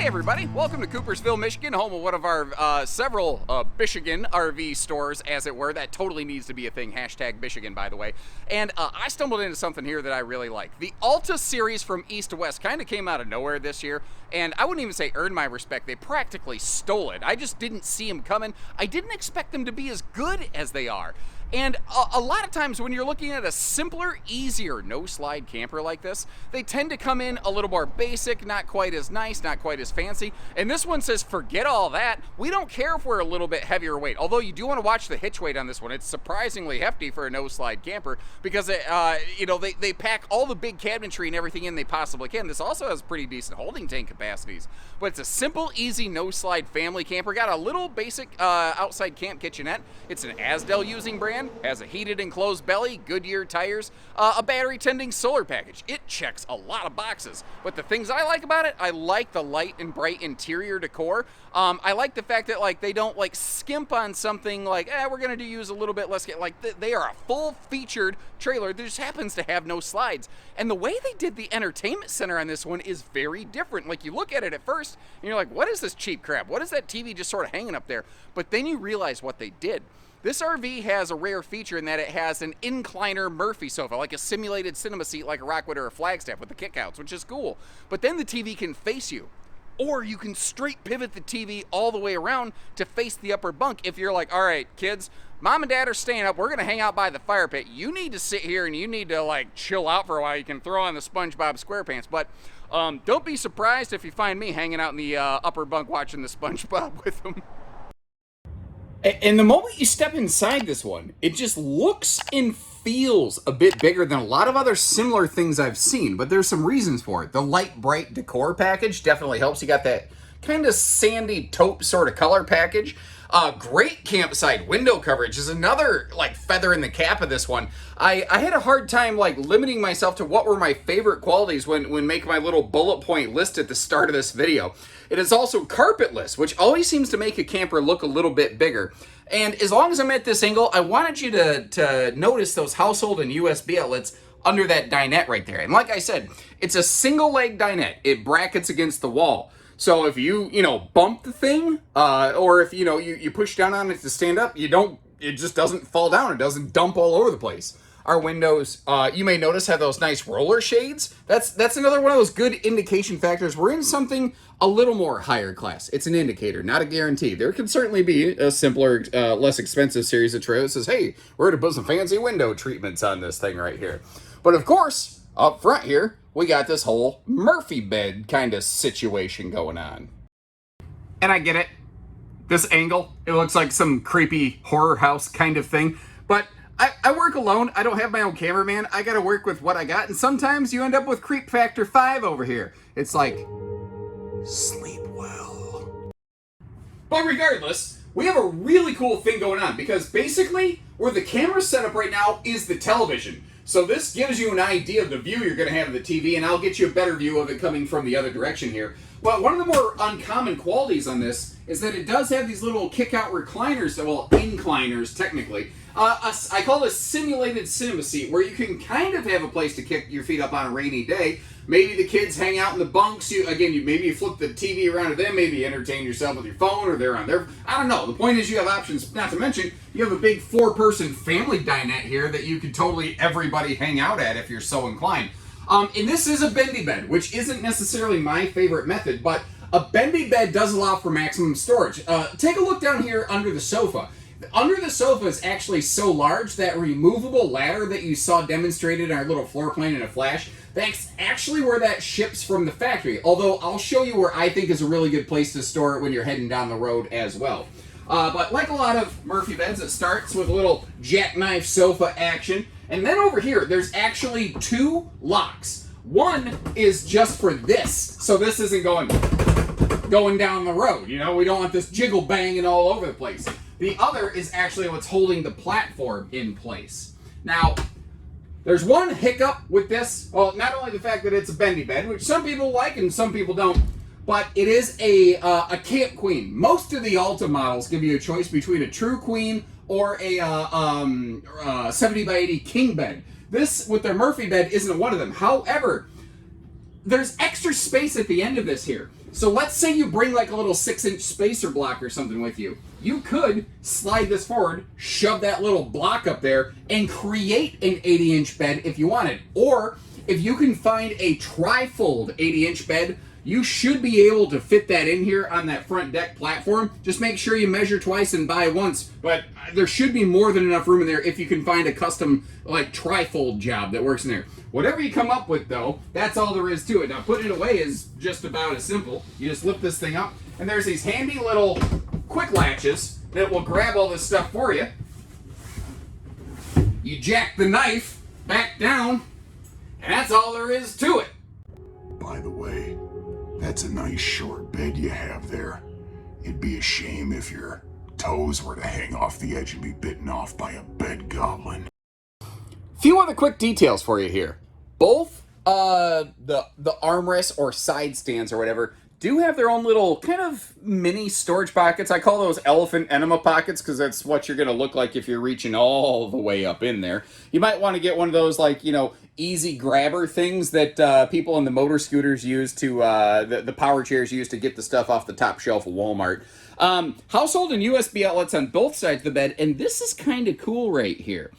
everybody, welcome to Coopersville, Michigan, home of one of our several Michigan RV stores, as it were. That totally needs to be a thing, hashtag Michigan, by the way. And I stumbled into something here that I really like. The Alta series from East to West kind of came out of nowhere this year, and I wouldn't even say earned my respect. They practically stole it. I just didn't see them coming. I didn't expect them to be as good as they are. And a lot of times when you're looking at a simpler, easier no-slide camper like this, they tend to come in a little more basic, not quite as nice, not quite as fancy. And this one says, forget all that. We don't care if we're a little bit heavier weight. Although you do want to watch the hitch weight on this one. It's surprisingly hefty for a no-slide camper because they pack all the big cabinetry and everything in they possibly can. This also has pretty decent holding tank capacities. But it's a simple, easy, no-slide family camper. Got a little basic outside camp kitchenette. It's an Asdel using brand. Has a heated enclosed belly, Goodyear tires, a battery tending solar package. It checks a lot of boxes. But the things I like about it, I like the light and bright interior decor. I like the fact that they don't skimp on something like, we're gonna use a little bit less. They are a full featured trailer that just happens to have no slides. And the way they did the entertainment center on this one is very different. Like, you look at it at first and you're like, what is this cheap crap? What is that TV just sort of hanging up there? But then you realize what they did. This RV has a rare feature in that it has an incliner Murphy sofa, like a simulated cinema seat like a Rockwood or a Flagstaff with the kickouts, which is cool. But then the TV can face you. Or you can straight pivot the TV all the way around to face the upper bunk if you're like, all right, kids, mom and dad are staying up. We're going to hang out by the fire pit. You need to sit here and you need to chill out for a while. You can throw on the SpongeBob SquarePants. But don't be surprised if you find me hanging out in the upper bunk watching the SpongeBob with them. And the moment you step inside this one, it just looks and feels a bit bigger than a lot of other similar things I've seen, but there's some reasons for it. The light, bright decor package definitely helps. You got that kind of sandy taupe sort of color package. Great campsite window coverage is another feather in the cap of this one. I had a hard time limiting myself to what were my favorite qualities when making my little bullet point list at the start of this video. It is also carpetless, which always seems to make a camper look a little bit bigger. And as long as I'm at this angle, I wanted you to notice those household and USB outlets under that dinette right there. And like I said, it's a single leg dinette. It brackets against the wall. So if you bump the thing, or if you push down on it to stand up, it just doesn't fall down. It doesn't dump all over the place. Our windows, you may notice, have those nice roller shades. That's another one of those good indication factors. We're in something a little more higher class. It's an indicator, not a guarantee. There can certainly be a simpler, less expensive series of trailers that says, hey, we're going to put some fancy window treatments on this thing right here. But of course, up front here, we got this whole Murphy bed kind of situation going on. And I get it. This angle, it looks like some creepy horror house kind of thing. But I work alone. I don't have my own cameraman. I got to work with what I got. And sometimes you end up with creep factor 5 over here. It's like, sleep well. But regardless, we have a really cool thing going on because basically where the camera's set up right now is the television. So this gives you an idea of the view you're going to have of the TV, and I'll get you a better view of it coming from the other direction here. But one of the more uncommon qualities on this is that it does have these little kick-out recliners, well, incliners technically. I call it a simulated cinema seat, where you can kind of have a place to kick your feet up on a rainy day. Maybe the kids hang out in the bunks. Maybe you flip the TV around to them. Maybe you entertain yourself with your phone, or they're on their... I don't know. The point is you have options. Not to mention, you have a big 4-person family dinette here that you could totally everybody hang out at if you're so inclined. And this is a bendy bed, which isn't necessarily my favorite method, but a bendy bed does allow for maximum storage. Take a look down here under the sofa. Under the sofa is actually so large that removable ladder that you saw demonstrated in our little floor plan in a flash, that's actually where that ships from the factory. Although I'll show you where I think is a really good place to store it when you're heading down the road as well. But like a lot of Murphy beds, it starts with a little jackknife sofa action. And then over here, there's actually 2 locks. One is just for this, so this isn't going down the road. We don't want this jiggle banging all over the place. The other is actually what's holding the platform in place. Now, there's one hiccup with this. Well, not only the fact that it's a bendy bed, which some people like and some people don't, but it is a camp queen. Most of the Alta models give you a choice between a true queen or a 70 by 80 king bed. This, with their Murphy bed, isn't one of them. However, there's extra space at the end of this here. So let's say you bring like a little 6-inch spacer block or something with you. You could slide this forward, shove that little block up there, and create an 80-inch bed if you wanted. Or if you can find a tri-fold 80-inch bed, you should be able to fit that in here on that front deck platform. Just make sure you measure twice and buy once. But there should be more than enough room in there if you can find a custom like tri-fold job that works in there. Whatever you come up with though, that's all there is to it. Now putting it away is just about as simple. You just lift this thing up and there's these handy little quick latches that will grab all this stuff for you. You jack the knife back down and that's all there is to it. By the way, that's a nice short bed you have there. It'd be a shame if your toes were to hang off the edge and be bitten off by a bed goblin. Few other quick details for you here. Both the armrests or side stands or whatever do have their own little kind of mini storage pockets. I call those elephant enema pockets because that's what you're going to look like if you're reaching all the way up in there. You might want to get one of those like, you know, easy grabber things that people in the motor scooters use to, the power chairs use to get the stuff off the top shelf of Walmart. Household and USB outlets on both sides of the bed, and this is kind of cool right here.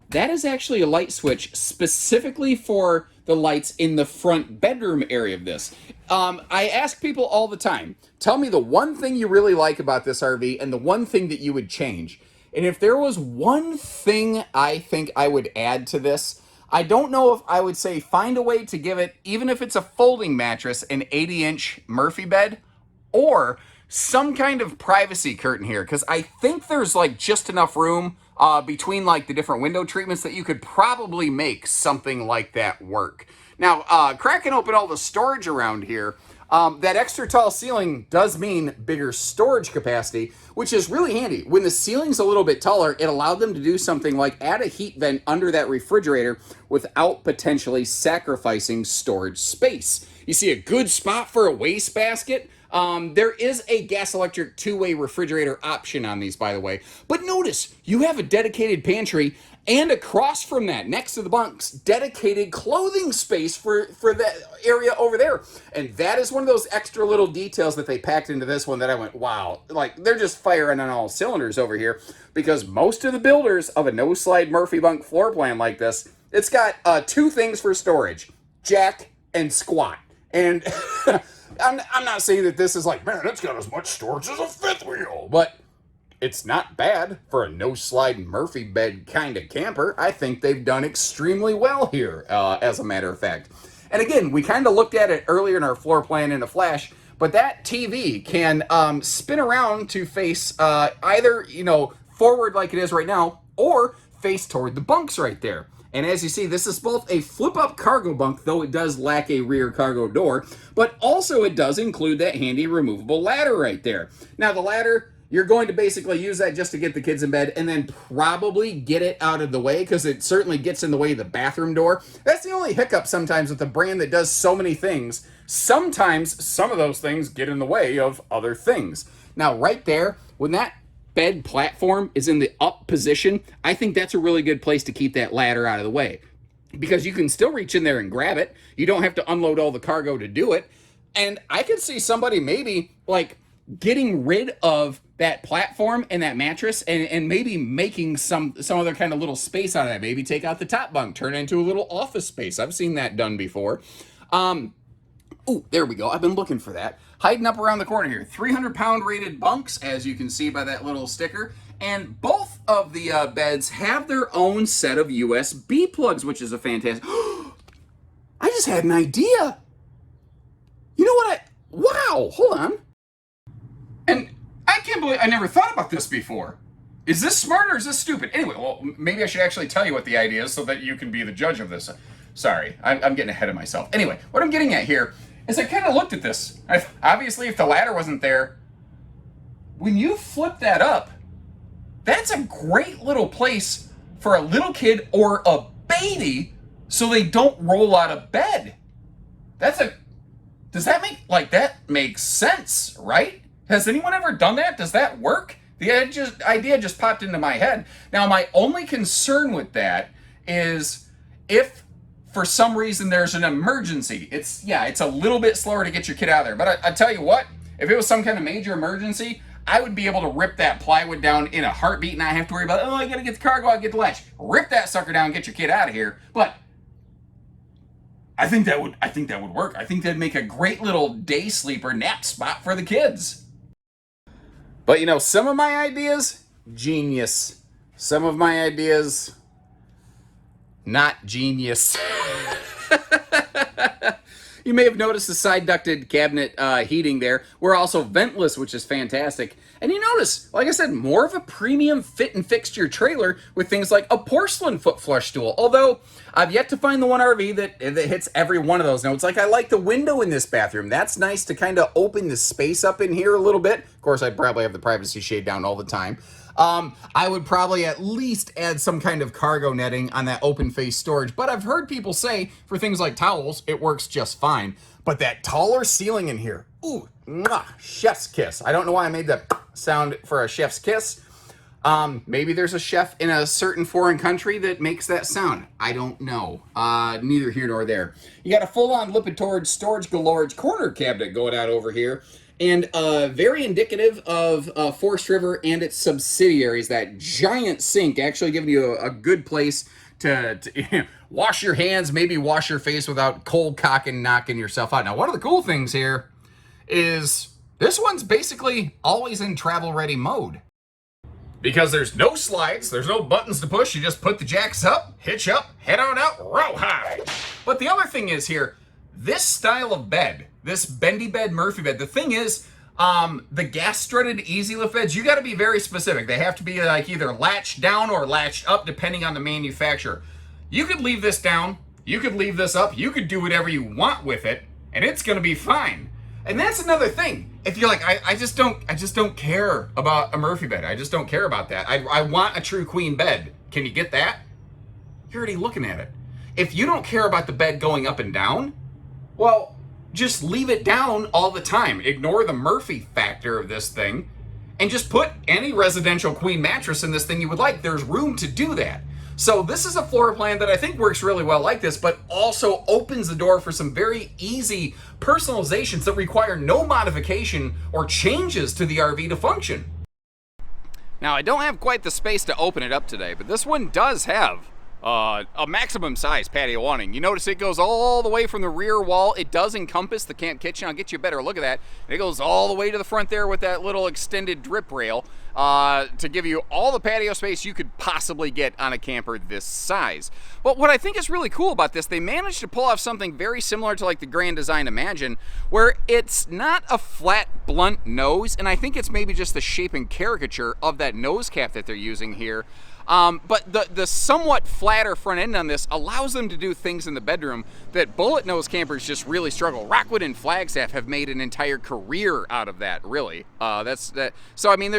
That is actually a light switch specifically for the lights in the front bedroom area of this. I ask people all the time, tell me the one thing you really like about this RV and the one thing that you would change. And if there was one thing I think I would add to this, I don't know if I would say find a way to give it, even if it's a folding mattress, an 80-inch Murphy bed, or some kind of privacy curtain here, because I think there's like just enough room between like the different window treatments that you could probably make something like that work. Now, cracking open all the storage around here, that extra tall ceiling does mean bigger storage capacity, which is really handy. When the ceiling's a little bit taller, it allowed them to do something like add a heat vent under that refrigerator without potentially sacrificing storage space. You see a good spot for a wastebasket. There is a gas electric two-way refrigerator option on these, by the way. But notice, you have a dedicated pantry, and across from that, next to the bunks, dedicated clothing space for that area over there. And that is one of those extra little details that they packed into this one that I went, wow, like they're just firing on all cylinders over here, because most of the builders of a no-slide Murphy bunk floor plan like this, it's got two things for storage, jack and squat. And I'm not saying that this is like, man, it's got as much storage as a fifth wheel, but it's not bad for a no-slide Murphy bed kind of camper. I think they've done extremely well here, as a matter of fact. And again, we kind of looked at it earlier in our floor plan in a flash, but that TV can spin around to face either, you know, forward like it is right now, or face toward the bunks right there. And as you see, this is both a flip-up cargo bunk, though it does lack a rear cargo door, but also it does include that handy removable ladder right there. Now, the ladder, you're going to basically use that just to get the kids in bed and then probably get it out of the way, because it certainly gets in the way of the bathroom door. That's the only hiccup sometimes with a brand that does so many things. Sometimes some of those things get in the way of other things. Now, right there, when that bed platform is in the up position, I think that's a really good place to keep that ladder out of the way, because you can still reach in there and grab it. You don't have to unload all the cargo to do it. And I could see somebody maybe like getting rid of that platform and that mattress and maybe making some other kind of little space out of that. Maybe take out the top bunk, turn it into a little office space. I've seen that done before. Oh, there we go. I've been looking for that. Hiding up around the corner here. 300-pound rated bunks, as you can see by that little sticker. And both of the beds have their own set of USB plugs, which is a fantastic... I just had an idea. You know what Wow, hold on. And I can't believe I never thought about this before. Is this smart or is this stupid? Anyway, well, maybe I should actually tell you what the idea is so that you can be the judge of this. Sorry, I'm getting ahead of myself. Anyway, what I'm getting at here is I kind of looked at this. Obviously, if the ladder wasn't there, when you flip that up, that's a great little place for a little kid or a baby so they don't roll out of bed. Does that make sense, right? Has anyone ever done that? Does that work? The idea just popped into my head. Now, my only concern with that is if for some reason there's an emergency. It's a little bit slower to get your kid out of there. But I tell you what, if it was some kind of major emergency, I would be able to rip that plywood down in a heartbeat and not have to worry about, oh, I gotta get the cargo out, get the latch. Rip that sucker down, get your kid out of here. But I think that would work. I think that'd make a great little day sleeper nap spot for the kids. But you know, some of my ideas, genius. Some of my ideas, not genius. You may have noticed the side ducted cabinet heating there. We're also ventless, which is fantastic. And you notice, like I said, more of a premium fit and fixture trailer with things like a porcelain foot flush stool. Although, I've yet to find the one RV that hits every one of those notes. Like, I like the window in this bathroom. That's nice to kind of open the space up in here a little bit. Of course, I'd probably have the privacy shade down all the time. I would probably at least add some kind of cargo netting on that open face storage, but I've heard people say for things like towels, it works just fine. But that taller ceiling in here, ooh, mwah, chef's kiss. I don't know why I made that sound for a chef's kiss. Maybe there's a chef in a certain foreign country that makes that sound. I don't know. Neither here nor there. You got a full-on Lipitor storage galore corner cabinet going out over here. And very indicative of Forest River and its subsidiaries, that giant sink actually giving you a good place to wash your hands, maybe wash your face without cold cocking, knocking yourself out. Now, one of the cool things here is this one's basically always in travel-ready mode. Because there's no slides, there's no buttons to push, you just put the jacks up, hitch up, head on out, row high. But the other thing is here, this style of bed, this bendy bed Murphy bed, the thing is, the gas strutted easy lift beds, you got to be very specific. They have to be like either latched down or latched up depending on the manufacturer. You could leave this down, you could leave this up, you could do whatever you want with it, and it's going to be fine. And that's another thing. If you're like, I just don't care about a Murphy bed. I just don't care about that. I want a true queen bed. Can you get that? You're already looking at it. If you don't care about the bed going up and down, well, just leave it down all the time. Ignore the Murphy factor of this thing and just put any residential queen mattress in this thing you would like. There's room to do that. So this is a floor plan that I think works really well like this, but also opens the door for some very easy personalizations that require no modification or changes to the RV to function. Now, I don't have quite the space to open it up today, but this one does have a maximum size patio awning. You notice it goes all the way from the rear wall. It does encompass the camp kitchen. I'll get you a better look at that. It goes all the way to the front there with that little extended drip rail to give you all the patio space you could possibly get on a camper this size. But what I think is really cool about this, they managed to pull off something very similar to like the Grand Design Imagine, where it's not a flat, blunt nose, and I think it's maybe just the shape and caricature of that nose cap that they're using here. But the somewhat flatter front end on this allows them to do things in the bedroom that bullet nose campers just really struggle. Rockwood and Flagstaff have made an entire career out of that, really. So I mean,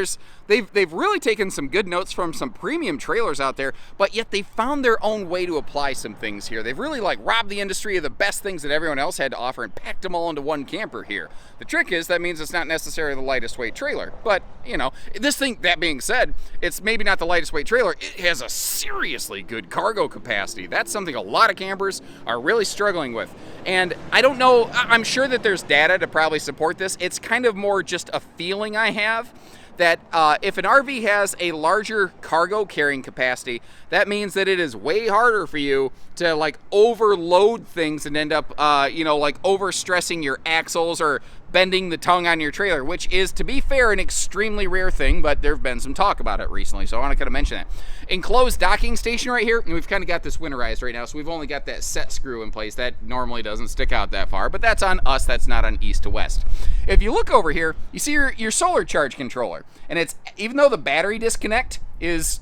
they've really taken some good notes from some premium trailers out there, but yet they found their own way to apply some things here. They've really like robbed the industry of the best things that everyone else had to offer and packed them all into one camper here. The trick is that means it's not necessarily the lightest weight trailer, but you know, this thing, that being said, it's maybe not the lightest weight trailer. It has a seriously good cargo capacity. That's something a lot of campers are really struggling with. And I don't know, I'm sure that there's data to probably support this. It's kind of more just a feeling I have that if an RV has a larger cargo carrying capacity, that means that it is way harder for you to like overload things and end up, like overstressing your axles or bending the tongue on your trailer, which is, to be fair, an extremely rare thing, but there have been some talk about it recently, so I want to kind of mention that. Enclosed docking station right here, and we've kind of got this winterized right now, so we've only got that set screw in place. That normally doesn't stick out that far, but that's on us, that's not on east to west. If you look over here, you see your solar charge controller, and it's, even though the battery disconnect is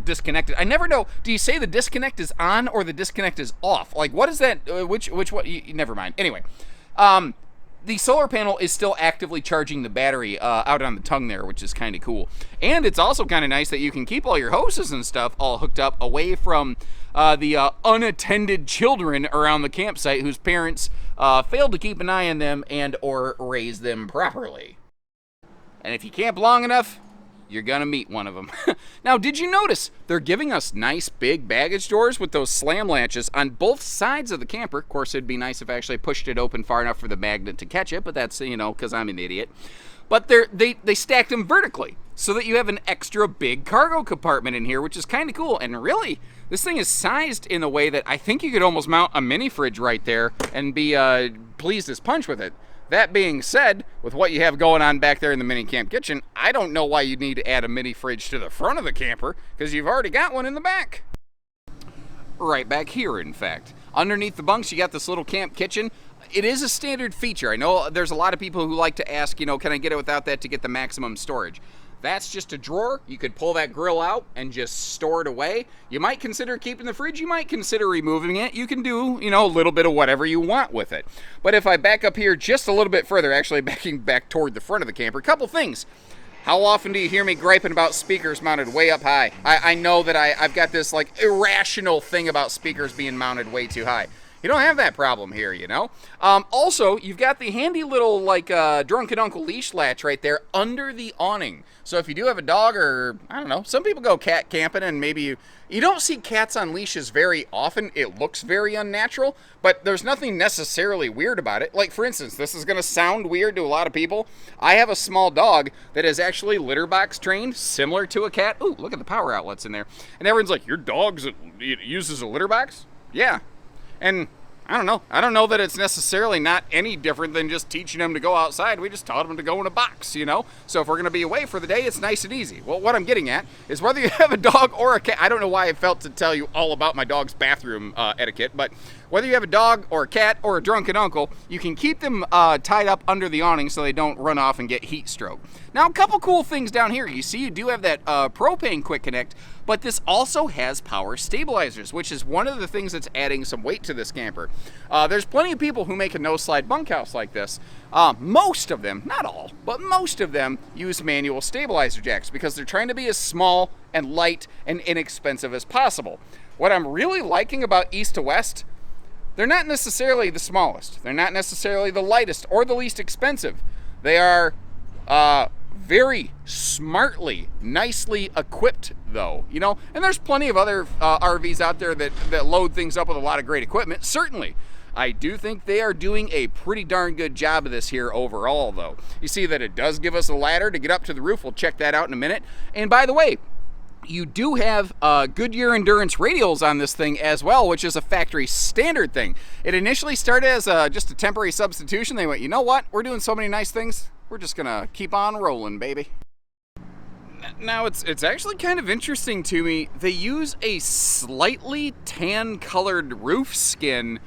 disconnected. I never know. Do you say the disconnect is on or the disconnect is off? Like, what is that? Which what? Never mind. Anyway, the solar panel is still actively charging the battery out on the tongue there, which is kind of cool. And it's also kind of nice that you can keep all your hoses and stuff all hooked up away from the unattended children around the campsite whose parents failed to keep an eye on them and or raise them properly. And if you camp long enough, you're gonna meet one of them. Now, did you notice they're giving us nice big baggage doors with those slam latches on both sides of the camper? Of course, it'd be nice if I actually pushed it open far enough for the magnet to catch it, but that's, you know, because I'm an idiot. But they stacked them vertically so that you have an extra big cargo compartment in here, which is kind of cool. And really, this thing is sized in a way that I think you could almost mount a mini fridge right there and be pleased as punch with it. That being said, with what you have going on back there in the mini camp kitchen, I don't know why you'd need to add a mini fridge to the front of the camper, because you've already got one in the back. Right back here, in fact. Underneath the bunks, you got this little camp kitchen. It is a standard feature. I know there's a lot of people who like to ask, you know, can I get it without that to get the maximum storage? That's just a drawer. You could pull that grill out and just store it away. You might consider keeping the fridge. You might consider removing it. You can do, you know, a little bit of whatever you want with it. But if I back up here just a little bit further, actually backing back toward the front of the camper, a couple things. How often do you hear me griping about speakers mounted way up high? I know that I've got this like irrational thing about speakers being mounted way too high. You don't have that problem here, you know? Also, you've got the handy little, like, drunken uncle leash latch right there under the awning. So if you do have a dog or, I don't know, some people go cat camping and maybe you don't see cats on leashes very often. It looks very unnatural, but there's nothing necessarily weird about it. Like, for instance, this is going to sound weird to a lot of people. I have a small dog that is actually litter box trained, similar to a cat. Ooh, look at the power outlets in there. And everyone's like, your dog uses a litter box? Yeah. And I don't know that it's necessarily not any different than just teaching them to go outside. We just taught them to go in a box, you know? So if we're going to be away for the day, it's nice and easy. Well, what I'm getting at is whether you have a dog or a cat, I don't know why I felt to tell you all about my dog's bathroom etiquette, but whether you have a dog or a cat or a drunken uncle, you can keep them tied up under the awning so they don't run off and get heat stroke. Now, a couple cool things down here. You see you do have that propane quick connect, but this also has power stabilizers, which is one of the things that's adding some weight to this camper. There's plenty of people who make a no-slide bunkhouse like this. Most of them, not all, but most of them use manual stabilizer jacks because they're trying to be as small and light and inexpensive as possible. What I'm really liking about East to West, they're not necessarily the smallest. They're not necessarily the lightest or the least expensive. They are very smartly, nicely equipped, though, you know? And there's plenty of other RVs out there that load things up with a lot of great equipment. Certainly, I do think they are doing a pretty darn good job of this here overall, though. You see that it does give us a ladder to get up to the roof. We'll check that out in a minute. And by the way, you do have Goodyear Endurance radials on this thing as well, which is a factory standard thing. It initially started as just a temporary substitution. They went, you know what? We're doing so many nice things. We're just gonna keep on rolling, baby. Now, it's actually kind of interesting to me. They use a slightly tan-colored roof skin.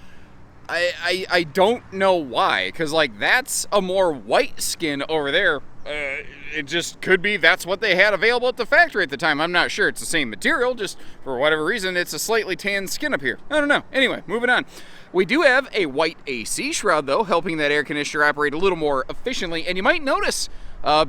I don't know why, because, like, that's a more white skin over there. It just could be that's what they had available at the factory at the time. I'm not sure. It's the same material, just for whatever reason, it's a slightly tan skin up here. I don't know. Anyway, moving on. We do have a white AC shroud, though, helping that air conditioner operate a little more efficiently. And you might notice,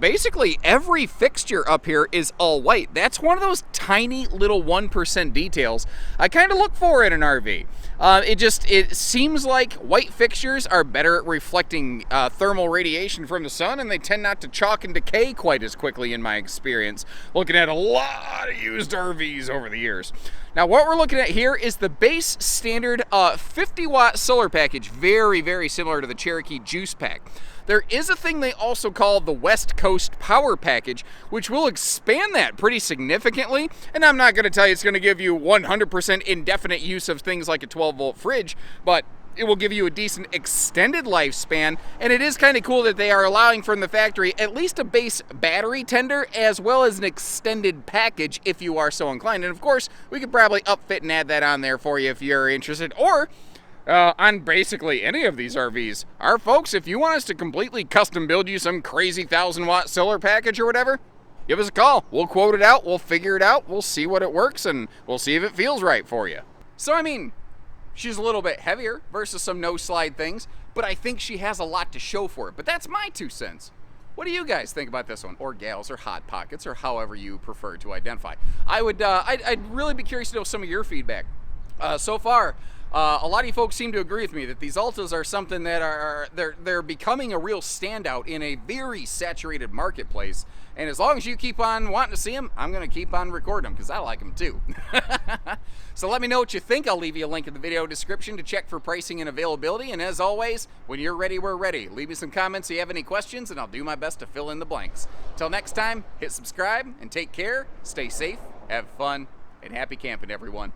basically, every fixture up here is all white. That's one of those tiny little 1% details I kind of look for in an RV. It seems like white fixtures are better at reflecting thermal radiation from the sun, and they tend not to chalk and decay quite as quickly in my experience, looking at a lot of used RVs over the years. Now, what we're looking at here is the base standard 50-watt solar package, very, very similar to the Cherokee Juice Pack. There is a thing they also call the West Coast Power Package, which will expand that pretty significantly. And I'm not going to tell you it's going to give you 100% indefinite use of things like a 12-volt fridge, but it will give you a decent extended lifespan. And it is kind of cool that they are allowing from the factory at least a base battery tender as well as an extended package if you are so inclined. And of course, we could probably upfit and add that on there for you if you're interested. Or on basically any of these RVs. Our folks, if you want us to completely custom build you some crazy 1,000-watt solar package or whatever, give us a call. We'll quote it out, we'll figure it out, we'll see what it works, and we'll see if it feels right for you. So, I mean, she's a little bit heavier versus some no-slide things, but I think she has a lot to show for it. But that's my 2 cents. What do you guys think about this one? Or gals, or hot pockets, or however you prefer to identify. I'd really be curious to know some of your feedback. So far, A lot of you folks seem to agree with me that these Altas are something that they're becoming a real standout in a very saturated marketplace. And as long as you keep on wanting to see them, I'm going to keep on recording them because I like them too. So let me know what you think. I'll leave you a link in the video description to check for pricing and availability. And as always, when you're ready, we're ready. Leave me some comments if you have any questions, and I'll do my best to fill in the blanks. Till next time, hit subscribe and take care. Stay safe, have fun, and happy camping, everyone.